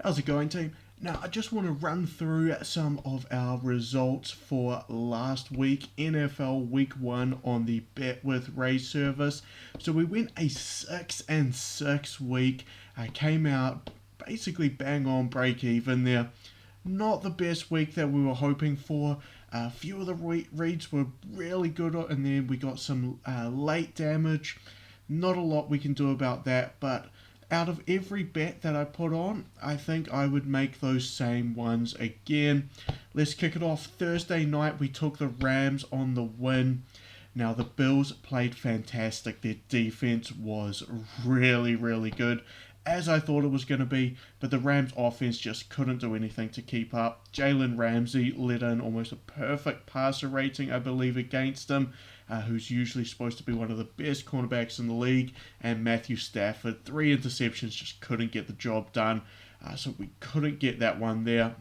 How's it going, team? Now, I just want to run through some of our results for last week, NFL Week 1 on the Bet with Ray service. So we went a 6-6 week, came out basically bang on break even there. Not the best week that we were hoping for. A few of the reads were really good, and then we got some late damage. Not a lot we can do about that, but out of every bet that I put on, I think I would make those same ones again. Let's kick it off. Thursday night, we took the Rams on the win. Now, the Bills played fantastic. Their defense was really, really good, as I thought it was going to be, but the Rams offense just couldn't do anything to keep up. Jalen Ramsey let in almost a perfect passer rating, I believe, against him, who's usually supposed to be one of the best cornerbacks in the league, and Matthew Stafford, 3 interceptions, just couldn't get the job done, so we couldn't get that one there.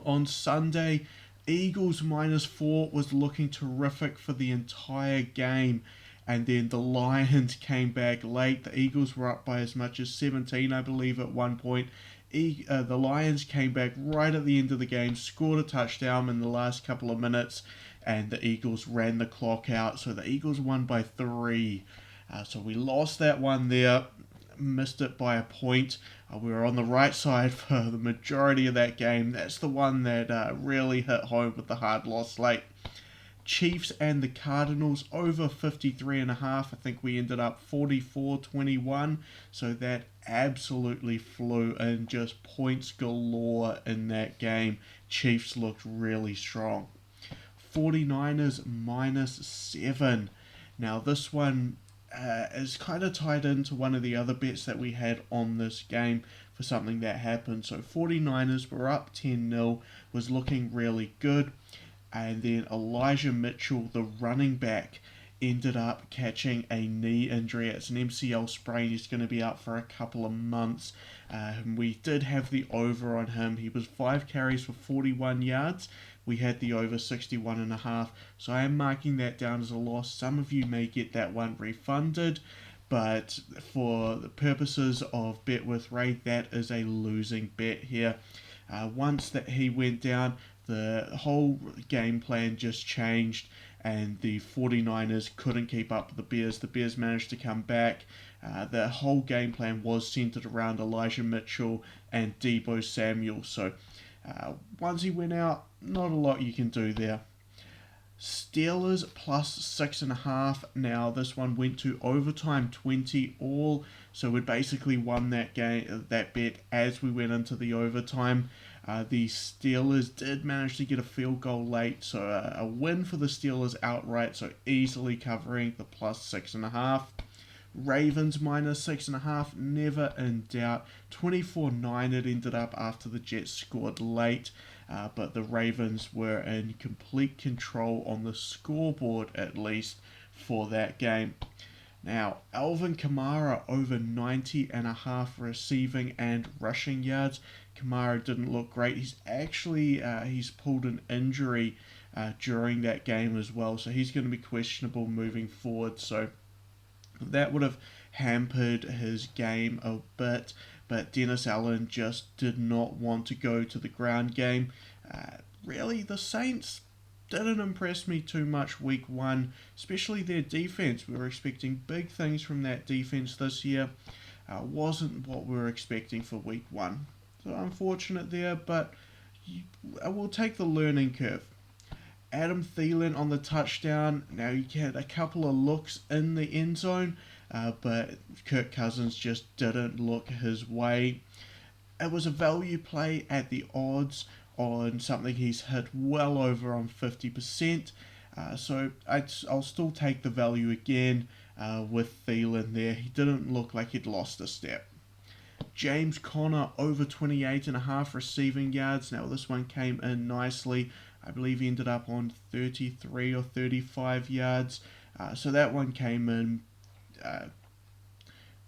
On Sunday, Eagles -4 was looking terrific for the entire game. And then the Lions came back late. The Eagles were up by as much as 17, I believe, at one point. The Lions came back right at the end of the game, scored a touchdown in the last couple of minutes, and the Eagles ran the clock out. So the Eagles won by 3. So we lost that one there, missed it by a point. We were on the right side for the majority of that game. That's the one that really hit home with the hard loss late. Chiefs and the Cardinals over 53.5. I think we ended up 44-21. So that absolutely flew, and just points galore in that game. Chiefs looked really strong. 49ers -7. Now this one is kind of tied into one of the other bets that we had on this game for something that happened. So 49ers were up 10-0, was looking really good. And then Elijah Mitchell, the running back, ended up catching a knee injury. It's an MCL sprain. He's going to be out for a couple of months. We did have the over on him. He was 5 carries for 41 yards. We had the over 61.5. So I am marking that down as a loss. Some of you may get that one refunded, but for the purposes of Bet with Ray, that is a losing bet here. Once that he went down, the whole game plan just changed, and the 49ers couldn't keep up with the Bears. The Bears managed to come back. The whole game plan was centered around Elijah Mitchell and Deebo Samuel. So once he went out, not a lot you can do there. Steelers +6.5. Now this one went to overtime 20 all, so we basically won that bet as we went into the overtime. The Steelers did manage to get a field goal late, so a win for the Steelers outright, so easily covering the +6.5. Ravens -6.5, never in doubt. 24-9 it ended up after the Jets scored late, but the Ravens were in complete control on the scoreboard, at least, for that game. Now, Alvin Kamara over 90.5 receiving and rushing yards. Kamara didn't look great. He's actually he's pulled an injury during that game as well, so he's going to be questionable moving forward. So that would have hampered his game a bit, but Dennis Allen just did not want to go to the ground game. Really, the Saints didn't impress me too much week 1, especially their defense. We were expecting big things from that defense this year. Wasn't what we were expecting for week 1. So unfortunate there, but I will take the learning curve. Adam Thielen on the touchdown. Now he had a couple of looks in the end zone, but Kirk Cousins just didn't look his way. It was a value play at the odds on something he's hit well over on 50%. So I'll still take the value again with Thielen there. He didn't look like he'd lost a step. James Conner over 28.5 receiving yards. Now this one came in nicely. I believe he ended up on 33 or 35 yards. So that one came in.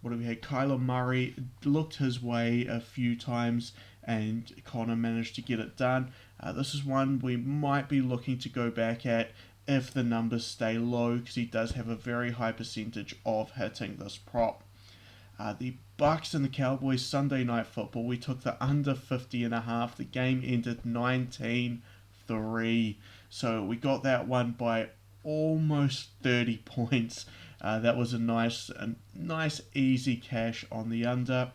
What do we have? Kyler Murray looked his way a few times, and Conner managed to get it done. This is one we might be looking to go back at if the numbers stay low, because he does have a very high percentage of hitting this prop. The Bucks and the Cowboys Sunday Night Football. We took the under 50.5. The game ended 19-3. So we got that one by almost 30 points. That was a nice easy cash on the under.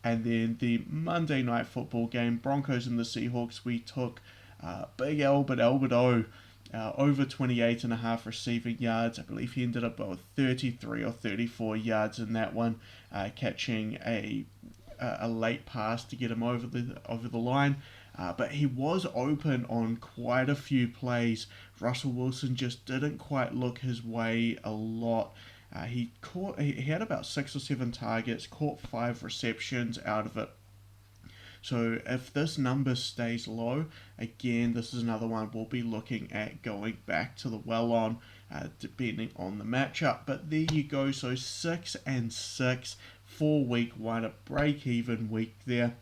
And then the Monday Night Football game, Broncos and the Seahawks, we took Big Albert O over 28.5 receiving yards. I believe he ended up with 33 or 34 yards in that one, catching a late pass to get him over the line. But he was open on quite a few plays. Russell Wilson just didn't quite look his way a lot. He had about 6 or 7 targets, caught 5 receptions out of it. So if this number stays low, again, this is another one we'll be looking at going back to the well on, depending on the matchup. But there you go. So 6-6 for week 1, a break-even week there.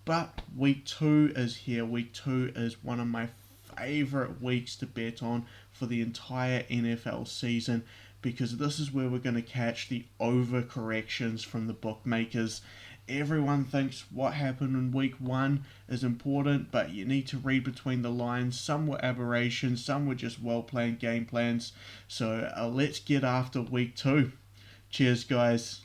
But week 2 is here. Week 2 is one of my favorite weeks to bet on for the entire NFL season, because this is where we're going to catch the overcorrections from the bookmakers. Everyone thinks what happened in week 1 is important, but you need to read between the lines. Some were aberrations, some were just well-planned game plans. So let's get after week 2. Cheers, guys.